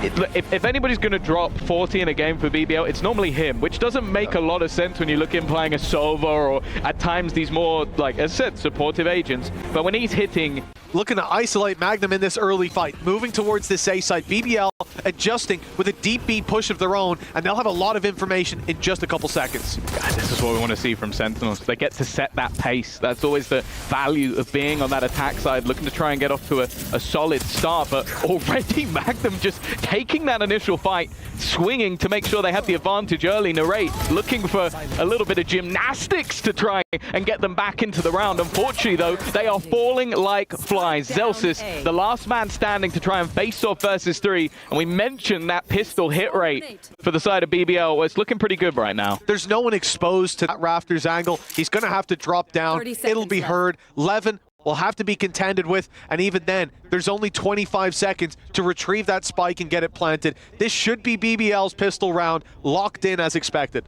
if anybody's going to drop 40 in a game for BBL, it's normally him, which doesn't make a lot of sense when you look at him playing a Sova or at times these more, like as I said, supportive agents. But when he's hitting... Looking to isolate Magnum in this early fight, moving towards this A site. BBL adjusting with a deep B push of their own, and they'll have a lot of information in just a couple seconds. God, this is what we want to see from Sentinels. They get to set that pace. That's always the value of being on that attack side, looking to try and get off to a solid start. But already Magnum just taking that initial fight, swinging to make sure they have the advantage early. Narrate looking for a little bit of gymnastics to try and get them back into the round. Unfortunately, though, they are falling like flies. Zelsis, the last man standing to try and face off versus 3. And we mentioned that pistol hit rate for the side of BBL. Well, it's looking pretty good right now. There's no one exposed to that Rafters angle. He's going to have to drop down. It'll be heard. Levin will have to be contended with. And even then, there's only 25 seconds to retrieve that spike and get it planted. This should be BBL's pistol round, locked in as expected.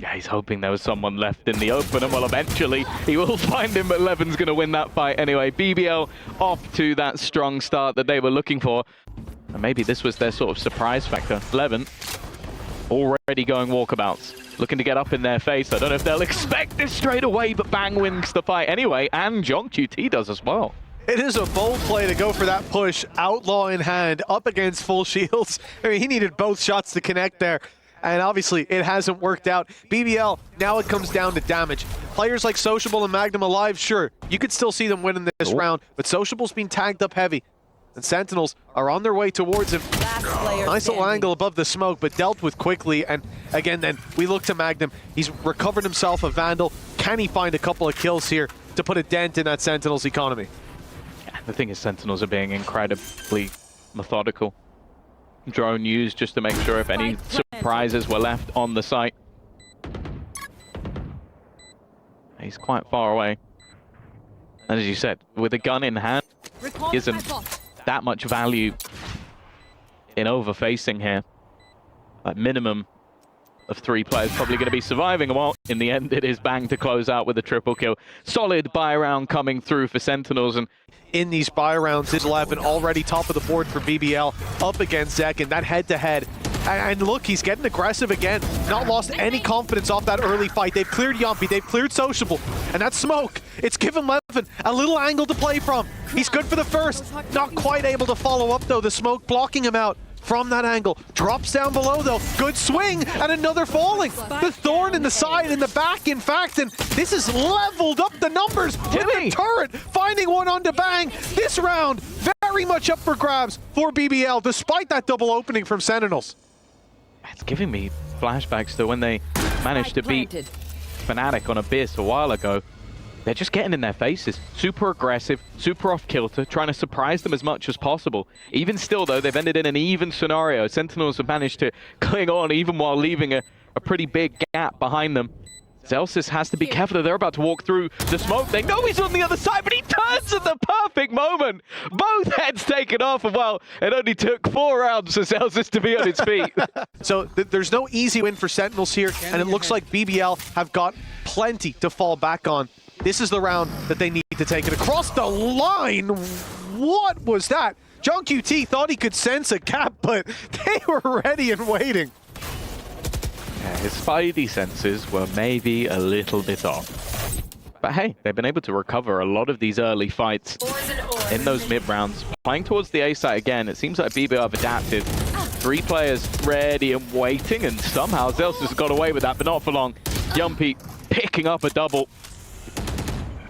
Yeah, he's hoping there was someone left in the open, and well, eventually he will find him, but Levin's going to win that fight anyway. BBL off to that strong start that they were looking for. And maybe this was their sort of surprise factor. Levin already going walkabouts, looking to get up in their face. I don't know if they'll expect this straight away, but Bang wins the fight anyway, and John QT does as well. It is a bold play to go for that push, outlaw in hand, up against full shields. I mean, he needed both shots to connect there. And obviously, it hasn't worked out. BBL, now it comes down to damage. Players like Sociable and Magnum alive, sure, you could still see them winning this round, but Sociable's been tagged up heavy. And Sentinels are on their way towards him. Nice little angle above the smoke, but dealt with quickly. And again, then, we look to Magnum. He's recovered himself a Vandal. Can he find a couple of kills here to put a dent in that Sentinels economy? Yeah, the thing is, Sentinels are being incredibly methodical. Drone used just to make sure if any surprises were left on the site. He's quite far away. And as you said, with a gun in hand, isn't that much value in overfacing here. Like minimum of 3 players probably going to be surviving. Well, in the end, it is Bang to close out with a triple kill. Solid buy round coming through for Sentinels. And in these buy rounds, is 11 already top of the board for BBL, up against Zek in that head-to-head. And look, he's getting aggressive again. Not lost any confidence off that early fight. They've cleared Yumpy, they've cleared Sociable. And that smoke, it's given Levin a little angle to play from. He's good for the first. Not quite able to follow up, though. The smoke blocking him out from that angle. Drops down below, though. Good swing, and another falling. The thorn in the side, in the back, in fact, and this has leveled up the numbers. Timmy Turret finding one onto Bang. This round, very much up for grabs for BBL, despite that double opening from Sentinels. It's giving me flashbacks to when they managed to beat Fnatic on Abyss a while ago. They're just getting in their faces. Super aggressive, super off-kilter, trying to surprise them as much as possible. Even still, though, they've ended in an even scenario. Sentinels have managed to cling on even while leaving a pretty big gap behind them. Zelsis has to be careful. They're about to walk through the smoke. They know he's on the other side, but he turns at the perfect moment. Both heads taken off, and well, it only took 4 rounds for Zelsis to be on his feet. So there's no easy win for Sentinels here, and it looks like BBL have got plenty to fall back on. This is the round that they need to take it across the line. What was that? John QT thought he could sense a gap, but they were ready and waiting. Yeah, his spidey senses were maybe a little bit off. But hey, they've been able to recover a lot of these early fights in those mid-rounds. Playing towards the A site again, it seems like BBL have adapted. 3 players ready and waiting, and somehow Zelsis got away with that, but not for long. Yumpy picking up a double.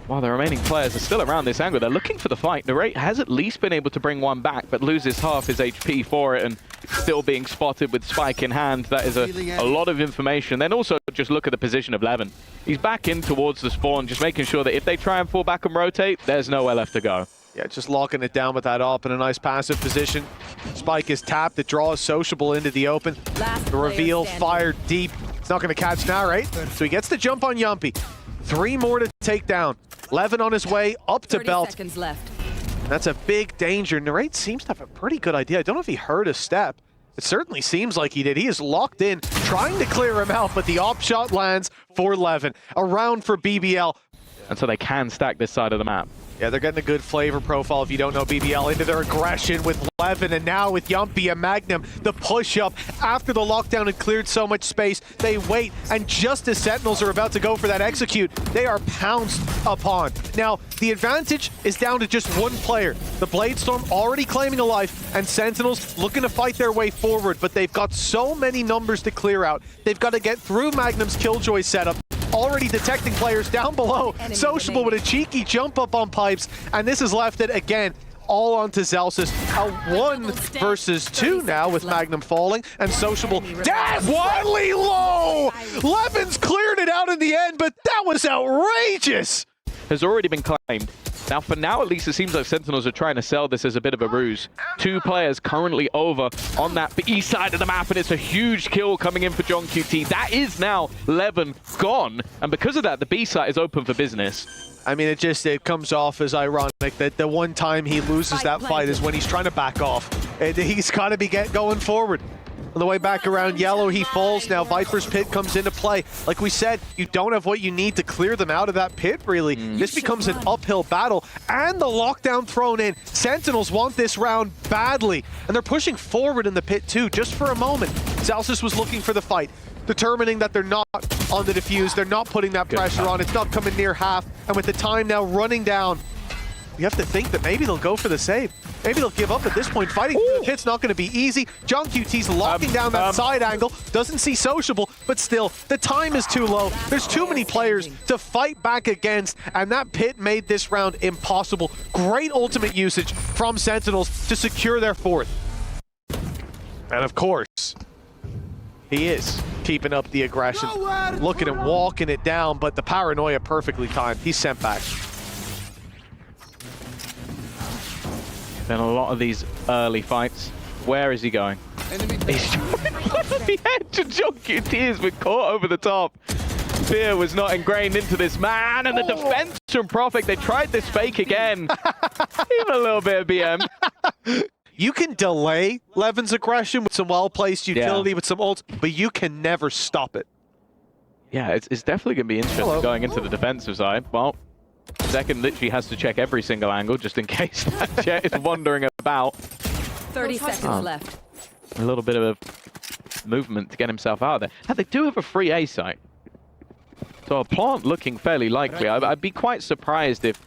While the remaining players are still around this angle, they're looking for the fight. Narrate has at least been able to bring one back, but loses half his HP for it, and still being spotted with spike in hand. That is a lot of information. Then also just look at the position of Levin. He's back in towards the spawn, just making sure that if they try and fall back and rotate, there's nowhere left to go. Yeah, just locking it down with that op in a nice passive position. Spike is tapped. It draws Sociable into the open. The reveal fired deep. It's not going to catch now, right? So he gets the jump on Yumpy. 3 more to take down. Levin on his way up to Belt. 30 seconds left. That's a big danger. Narrate seems to have a pretty good idea. I don't know if he heard a step. It certainly seems like he did. He is locked in, trying to clear him out, but the op shot lands for Levin. A round for BBL. and so they can stack this side of the map. Yeah, they're getting a good flavor profile, if you don't know BBL, into their aggression with Levin, and now with Yumpy and Magnum, the push-up. After the lockdown had cleared so much space, they wait, and just as Sentinels are about to go for that execute, they are pounced upon. Now, the advantage is down to just one player. The Bladestorm already claiming a life, and Sentinels looking to fight their way forward, but they've got so many numbers to clear out. They've got to get through Magnum's Killjoy setup, already detecting players down below. Sociable with a cheeky jump up on pipes, and this has left it again all onto Zellsis. A 1 versus 2 now with Magnum falling, and Sociable dead. Wildly low! Levin's cleared it out in the end, but that was outrageous! Has already been claimed. Now, for now, at least, it seems like Sentinels are trying to sell this as a bit of a ruse. 2 players currently over on that east side of the map, and it's a huge kill coming in for John QT. That is now Levin gone, and because of that, the B site is open for business. I mean, it comes off as ironic that the one time he loses that fight is when he's trying to back off. And he's got to be going forward. On the way back around yellow, he falls. Now Viper's pit comes into play. Like we said, you don't have what you need to clear them out of that pit, really. This becomes an uphill battle, and the lockdown thrown in. Sentinels want this round badly, and they're pushing forward in the pit too, just for a moment. Zellsis was looking for the fight, determining that they're not on the defuse, they're not putting that pressure on, it's not coming near half, and with the time now running down, you have to think that maybe they'll go for the save. Maybe they'll give up at this point. Fighting through the pit's not going to be easy. John QT's locking down that side angle, doesn't see Sociable, but still, the time is too low. There's too many players to fight back against, and that pit made this round impossible. Great ultimate usage from Sentinels to secure their 4th. And of course, he is keeping up the aggression, looking at walking it down, but the paranoia perfectly timed. He's sent back. Been a lot of these early fights. Where is he going? He's on the edge, and John QT has been caught over the top. Fear was not ingrained into this man, and the defense from Profik, they tried this fake again. Even a little bit of BM. You can delay Levin's aggression with some well-placed utility, with some ults, but you can never stop it. Yeah, it's definitely going to be interesting going into the defensive side. Well, Second literally has to check every single angle just in case that Jet is wandering about. 30 seconds left. A little bit of a movement to get himself out of there. Now, they do have a free A site. So a plant looking fairly likely. I'd be quite surprised if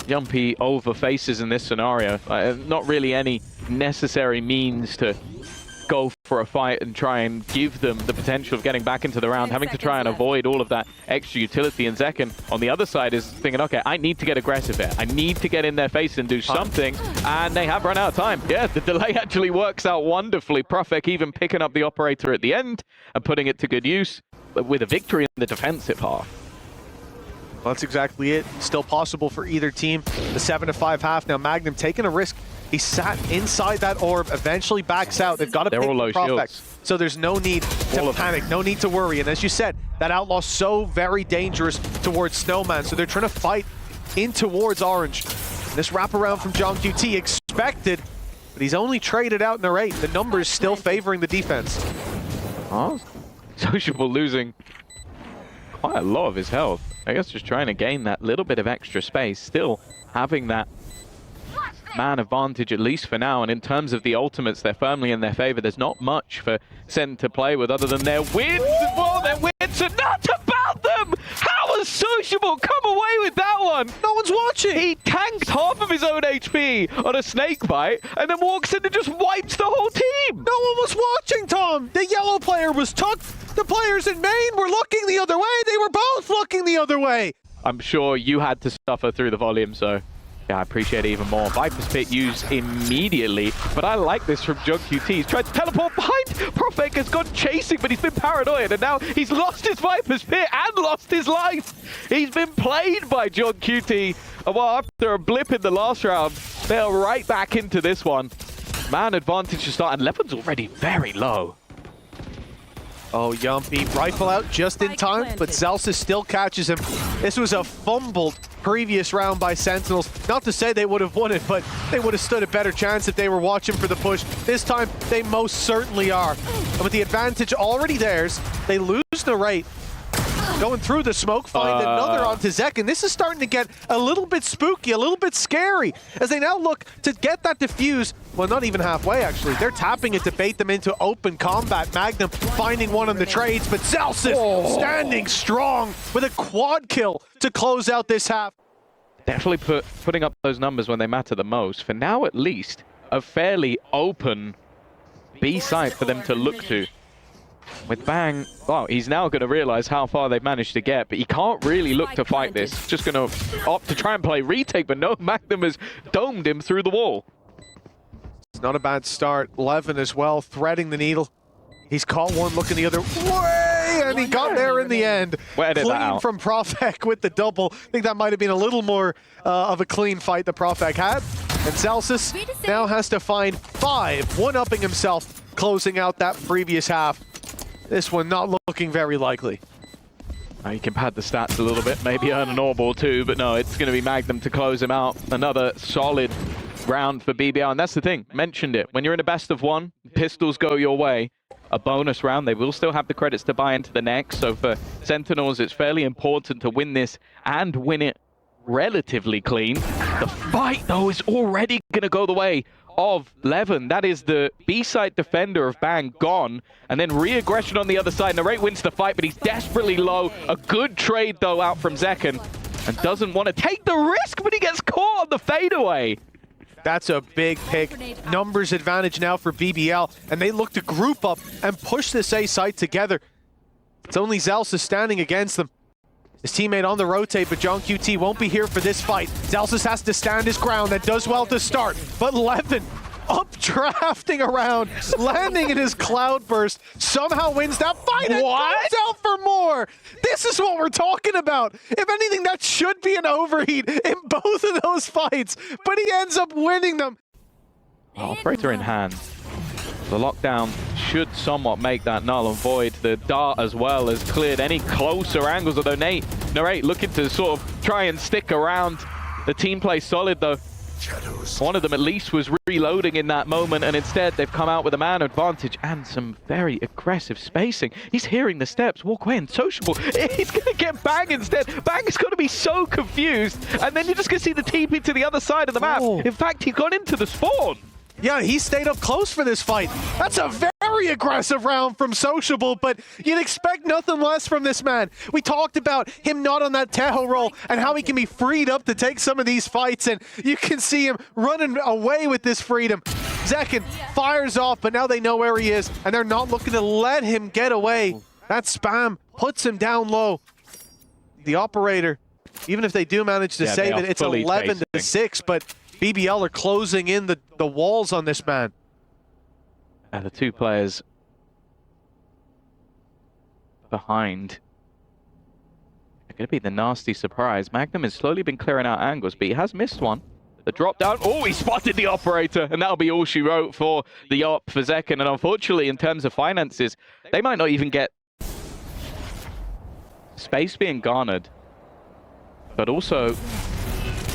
Jumpy overfaces in this scenario. Not really any necessary means to go for a fight and try and give them the potential of getting back into the round, having to try and avoid all of that extra utility. And Zekken, on the other side, is thinking, okay, I need to get aggressive here. I need to get in their face and do something. And they have run out of time. Yeah, the delay actually works out wonderfully. Profik even picking up the operator at the end and putting it to good use, but with a victory in the defensive half. Well, that's exactly it. Still possible for either team. The 7-5 half. Now Magnum taking a risk. He sat inside that orb, eventually backs out. They've got to pick the Profik. So there's no need to panic, no need to worry. And as you said, that outlaw's so very dangerous towards Snowman. So they're trying to fight in towards Orange. This wraparound from John QT expected, but he's only traded out in the rate. The numbers still favoring the defense. Oh, Sociable losing quite a lot of his health. I guess just trying to gain that little bit of extra space, still having that man advantage, at least for now. And in terms of the ultimates, they're firmly in their favor. There's not much for Sen to play with other than their wins. Well, their wins are not about them! How has Sociable come away with that one? No one's watching! He tanked half of his own HP on a snake bite and then walks in and just wipes the whole team! No one was watching, Tom! The yellow player was tucked. The players in main were looking the other way. They were both looking the other way. I'm sure you had to suffer through the volume, so yeah, I appreciate it even more. Viper's Pit used immediately, but I like this from Jug QT. He's tried to teleport behind. Profik has gone chasing, but he's been paranoid, and now he's lost his Viper's Pit and lost his life. He's been played by Jug QT. And well, after a blip in the last round, they're right back into this one. Man advantage to start, and Levin's already very low. Oh, Yumpy, rifle out just in time, but Zellsis still catches him. This was a fumbled previous round by Sentinels. Not to say they would have won it, but they would have stood a better chance if they were watching for the push. This time, they most certainly are. And with the advantage already theirs, they lose the rate. going through the smoke, find another onto Zek, and this is starting to get a little bit spooky, a little bit scary, as they now look to get that defuse. Well, not even halfway, actually. They're tapping it to bait them into open combat. Magnum finding one on the trades, but Celsius standing strong with a quad kill to close out this half. Definitely putting up those numbers when they matter the most. For now, at least, a fairly open B site for them to look to. With Bang, well, he's now going to realize how far they've managed to get, but he can't really look to fight this. Just going to opt to try and play retake, but no, Magnum has domed him through the wall. It's not a bad start. Levin as well, threading the needle. He's caught one looking the other way, and he got there in the end. Clean from Profek with the double. I think that might have been a little more of a clean fight that Profek had. And Celsius now has to find 5, one-upping himself, closing out that previous half. This one not looking very likely. You can pad the stats a little bit, maybe earn an orb or two, but no, it's going to be Magnum to close him out. Another solid round for BBL, and that's the thing, mentioned it. When you're in a best of one, pistols go your way. A bonus round, they will still have the credits to buy into the next, so for Sentinels, it's fairly important to win this and win it relatively clean. The fight, though, is already going to go the way of Levin. That is the B-side defender of Bang gone, and then re-aggression on the other side. Narrate wins the fight, but he's desperately low. A good trade, though, out from Zekken, and doesn't want to take the risk, but he gets caught on the fadeaway. That's a big pick. Numbers advantage now for BBL, and they look to group up and push this A site together. It's only Zelsa standing against them. His teammate on the rotate, but John QT won't be here for this fight. Zelsis has to stand his ground. That does well to start, but Levin updrafting around, landing in his cloudburst, somehow wins that fight and goes out for more. This is what we're talking about. If anything, that should be an overheat in both of those fights, but he ends up winning them. Operator in hand. The lockdown should somewhat make that null and void. The dart as well has cleared any closer angles, although Narrate looking to sort of try and stick around. The team plays solid though. One of them at least was reloading in that moment, and instead they've come out with a man advantage and some very aggressive spacing. He's hearing the steps, walk away and sociable. He's going to get Bang instead. Bang is going to be so confused, and then you're just going to see the TP to the other side of the map. In fact, he got into the spawn. Yeah, he stayed up close for this fight. That's a very aggressive round from Sociable, but you'd expect nothing less from this man. We talked about him not on that Tejo roll and how he can be freed up to take some of these fights, and you can see him running away with this freedom. Zekken fires off, but now they know where he is, and they're not looking to let him get away. That spam puts him down low. The operator, even if they do manage to save it, it's 11-6, but BBL are closing in the walls on this man. And the two players behind are going to be the nasty surprise. Magnum has slowly been clearing out angles, but he has missed one. The drop down. Oh, he spotted the operator, and that'll be all she wrote for the op for Zekken. And unfortunately, in terms of finances, they might not even get space being garnered. But also,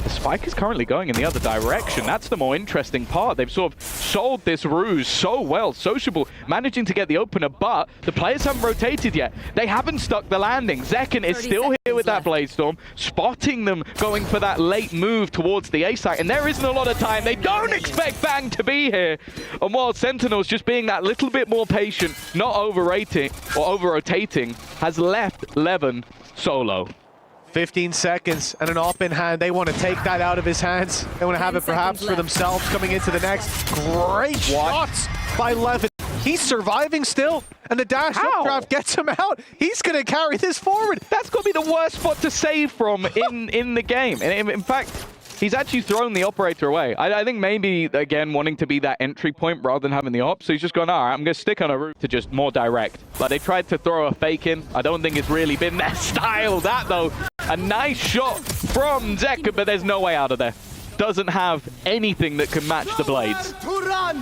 the spike is currently going in the other direction. That's the more interesting part. They've sort of sold this ruse so well. Sociable managing to get the opener, but the players haven't rotated yet. They haven't stuck the landing. Zekken is still here with that Blade Storm, spotting them going for that late move towards the A site, and there isn't a lot of time. They don't expect Bang to be here. And while Sentinels just being that little bit more patient, not overrating or over-rotating, has left Levin solo. 15 seconds and an op in hand. They want to take that out of his hands. They want to have it perhaps for themselves coming into the next. Great shots by Levin. He's surviving still, and the dash updraft gets him out. He's going to carry this forward. That's going to be the worst spot to save from in the game. And in fact, he's actually thrown the operator away. I think maybe, again, wanting to be that entry point rather than having the op. So he's just gone, all right, I'm going to stick on a route to just more direct. But they tried to throw a fake in. I don't think it's really been their style. That, though, a nice shot from Zekken, but there's no way out of there. Doesn't have anything that can match the blades.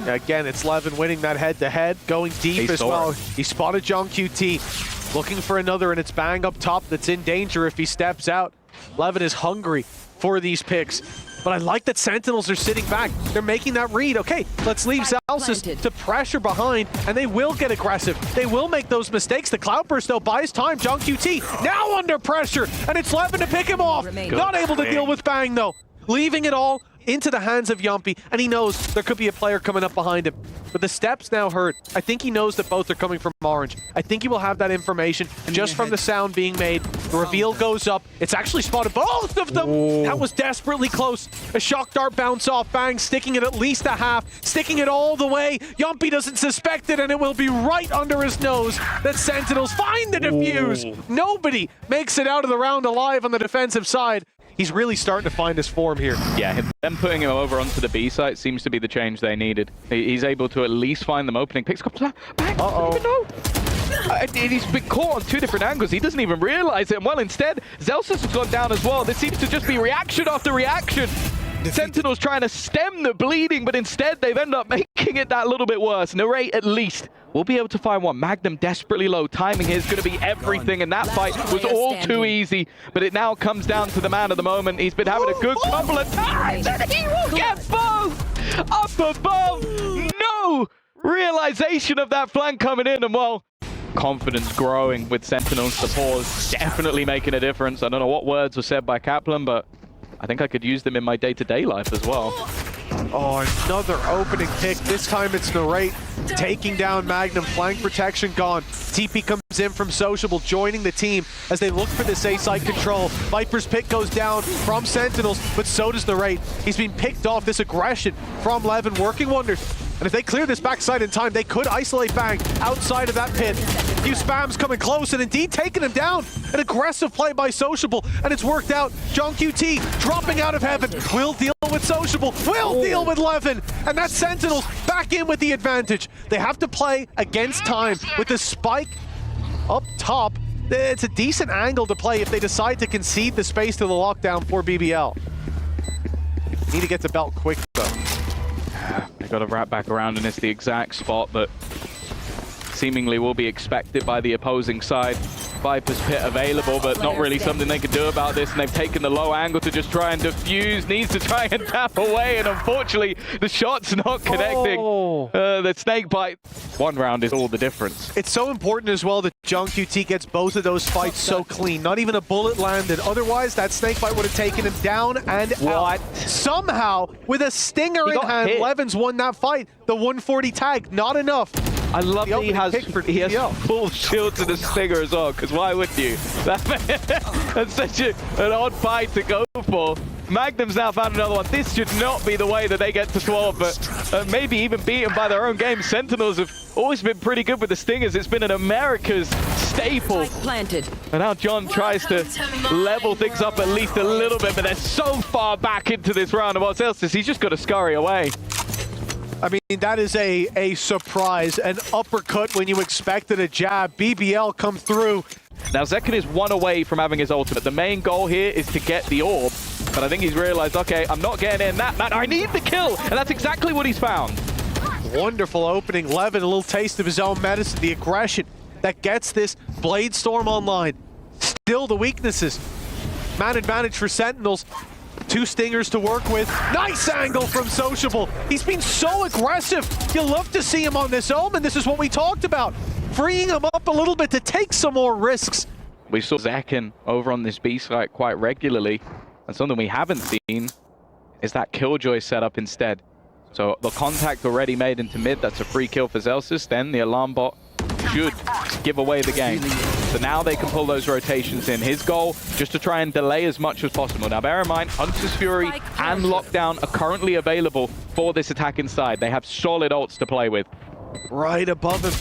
Again, it's Levin winning that head-to-head, going deep as well. He spotted John QT, looking for another, and it's Bang up top that's in danger if he steps out. Levin is hungry for these picks. But I like that Sentinels are sitting back. They're making that read. Okay, let's leave Zalsis to pressure behind, and they will get aggressive. They will make those mistakes. The Cloudburst, though, buys time. John QT now under pressure, and it's Levin to pick him off. Not able to deal with Bang, though. Leaving it all into the hands of Yumpy, and he knows there could be a player coming up behind him. But the steps now heard. I think he knows that both are coming from Orange. I think he will have that information just from the sound being made. The reveal goes up. It's actually spotted both of them. Ooh. That was desperately close. A shock dart bounce off. Bang, sticking it at least a half, sticking it all the way. Yumpy doesn't suspect it, and it will be right under his nose that Sentinels find the defuse. Ooh. Nobody makes it out of the round alive on the defensive side. He's really starting to find his form here. Yeah, them putting him over onto the B site seems to be the change they needed. He's able to at least find them opening. Picks up back. Doesn't even know. He's been caught on two different angles. He doesn't even realize it. And well, instead, Zelsus has gone down as well. This seems to just be reaction after reaction. Sentinels trying to stem the bleeding, but instead they've ended up making it that little bit worse. Narrate at least will be able to find one. Magnum desperately low. Timing here is going to be everything, and that fight was all too easy. But it now comes down to the man of the moment. He's been having a good couple of times, and he will get both! Up above! No realization of that flank coming in, and well, confidence growing with Sentinels. The pause definitely making a difference. I don't know what words were said by Kaplan, but I think I could use them in my day-to-day life as well. Oh, another opening pick. This time it's Narrate taking down Magnum. Flank protection gone. TP comes in from Sociable, joining the team as they look for this A-side control. Viper's pick goes down from Sentinels, but so does Narrate. He's been picked off. This aggression from Levin working wonders. And if they clear this backside in time, they could isolate Bang outside of that pit. A few spams coming close and indeed taking him down. An aggressive play by Sociable, and it's worked out. John QT dropping out of heaven. Will deal with Sociable. Will deal with Levin. And that's Sentinels back in with the advantage. They have to play against time with the spike up top. It's a decent angle to play if they decide to concede the space to the lockdown for BBL. Need to get to belt quick, though. They've got to wrap back around, and it's the exact spot that seemingly will be expected by the opposing side. Viper's pit available, but not really something they can do about this, and they've taken the low angle to just try and defuse. Needs to try and tap away, and unfortunately, the shot's not connecting. The snake bite. One round is all the difference. It's so important as well that John QT gets both of those fights so clean. Not even a bullet landed. Otherwise, that snake bite would have taken him down and out. Somehow, with a stinger in hand, Levin's won that fight. The 140 tag, not enough. I love that he has full shield to the stinger as well, because why wouldn't you? That's such an odd fight to go for. Magnum's now found another one. This should not be the way that they get to 12, but maybe even beaten by their own game. Sentinels have always been pretty good with the stingers. It's been an America's staple. Planted. And now John tries to level things up at least a little bit, but they're so far back into this round of Arcelsis, he's just got to scurry away. I mean, that is a surprise, an uppercut when you expected a jab. BBL come through. Now, Zekin is one away from having his ultimate. The main goal here is to get the orb, but I think he's realized, okay, I'm not getting in that. I need the kill, and that's exactly what he's found. Wonderful opening. Levin, a little taste of his own medicine, the aggression that gets this Blade Storm online. Still the weaknesses. Man advantage for Sentinels. Two stingers to work with. Nice angle from Sociable. He's been so aggressive. You'll love to see him on this Omen. This is what we talked about. Freeing him up a little bit to take some more risks. We saw Zekin over on this B site quite regularly. And something we haven't seen is that Killjoy setup instead. So the contact already made into mid. That's a free kill for Zelsus. Then the alarm bot should give away the game. So now they can pull those rotations in. His goal, just to try and delay as much as possible. Now bear in mind, Hunter's Fury and Lockdown are currently available for this attack inside. They have solid ults to play with. Right above him.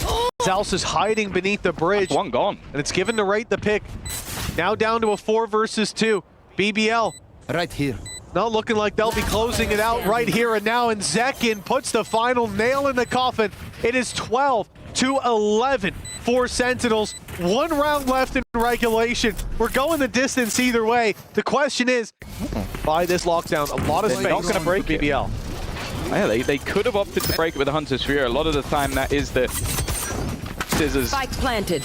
Zal's is hiding beneath the bridge. That's one gone. And it's given to Rate the pick. Now down to a 4 versus 2. BBL. Right here. Not looking like they'll be closing it out right here and now. And Zekin puts the final nail in the coffin. It is 12-11 for Sentinels. 1 round left in regulation. We're going the distance either way. The question is, by this lockdown, a lot of space. Not going to break BBL. Yeah, they could have opted to break it with the Hunter's Fury. A lot of the time that is the scissors. Spike planted.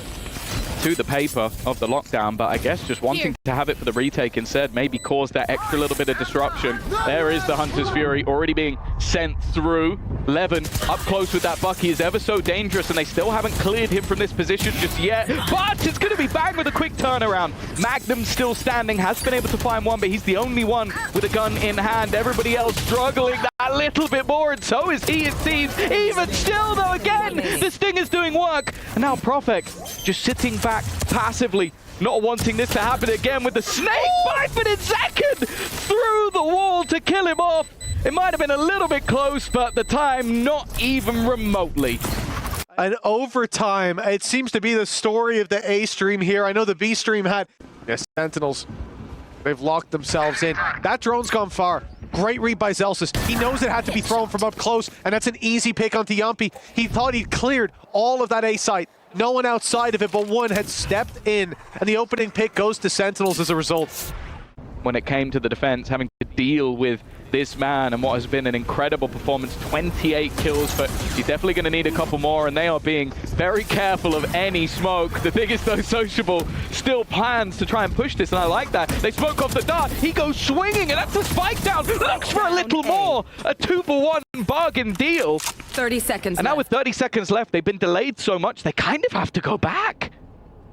to the paper of the lockdown, but I guess just wanting to have it for the retake instead maybe caused that extra little bit of disruption. There is the Hunter's Fury already being sent through. Levin up close with that Bucky is ever so dangerous, and they still haven't cleared him from this position just yet. But it's going to be bang with a quick turnaround. Magnum still standing, has been able to find one, but he's the only one with a gun in hand. Everybody else struggling that little bit more, and so is he, it seems. Even still, though, again, this thing is doing work. And now Profek just sitting back passively, not wanting this to happen again with the snake bite, but it's Zekin through the wall to kill him off. It might have been a little bit close, but the time not even remotely. And overtime, it seems to be the story of the A stream here. I know the B stream had Sentinels. They've locked themselves in. That drone's gone far. Great read by Zelsis. He knows it had to be thrown from up close, and that's an easy pick onto Yumpy. He thought he'd cleared all of that A site. No one outside of it, but one had stepped in, and the opening pick goes to Sentinels as a result. When it came to the defense, having to deal with this man and what has been an incredible performance, 28 kills, but he's definitely going to need a couple more, and they are being very careful of any smoke. The thing is, though, Sociable still plans to try and push this, and I like that. They smoke off the dart, he goes swinging, and that's a spike down, looks for a little more. A 2-for-1 bargain deal. 30 seconds And now with 30 seconds left, they've been delayed so much, they kind of have to go back.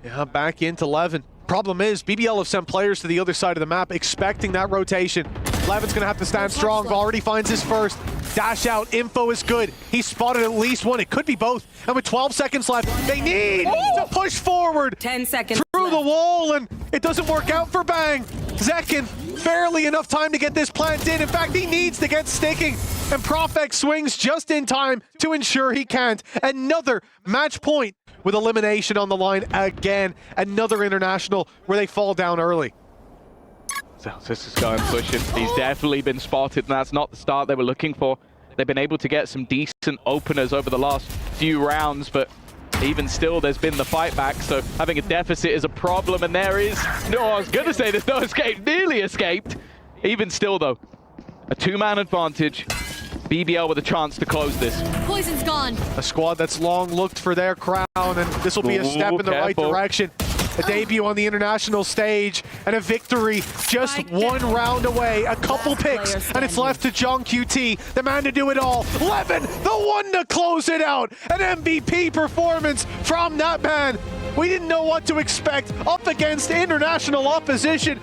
Yeah, back into Levin. Problem is, BBL have sent players to the other side of the map, expecting that rotation. Levin's gonna have to stand strong. Already finds his first. Dash out, info is good. He spotted at least one, it could be both. And with 12 seconds left, they need to push forward. 10 seconds through the wall, and it doesn't work out for Bang. Zekin, barely enough time to get this plant in. In fact, he needs to get sticking. And Profek swings just in time to ensure he can't. Another match point with elimination on the line again. Another international where they fall down early. So this is going pushing. He's definitely been spotted, and that's not the start they were looking for. They've been able to get some decent openers over the last few rounds, but even still, there's been the fight back, so having a deficit is a problem, and there is... No, I was going to say there's no escape. Nearly escaped. Even still, though, a two-man advantage. BBL with a chance to close this. Poison's gone. A squad that's long looked for their crown, and this will be a step in the right direction. A debut on the international stage, and a victory just one round away. A couple picks, and it's left to John QT, the man to do it all. Levin, the one to close it out. An MVP performance from that man. We didn't know what to expect up against international opposition.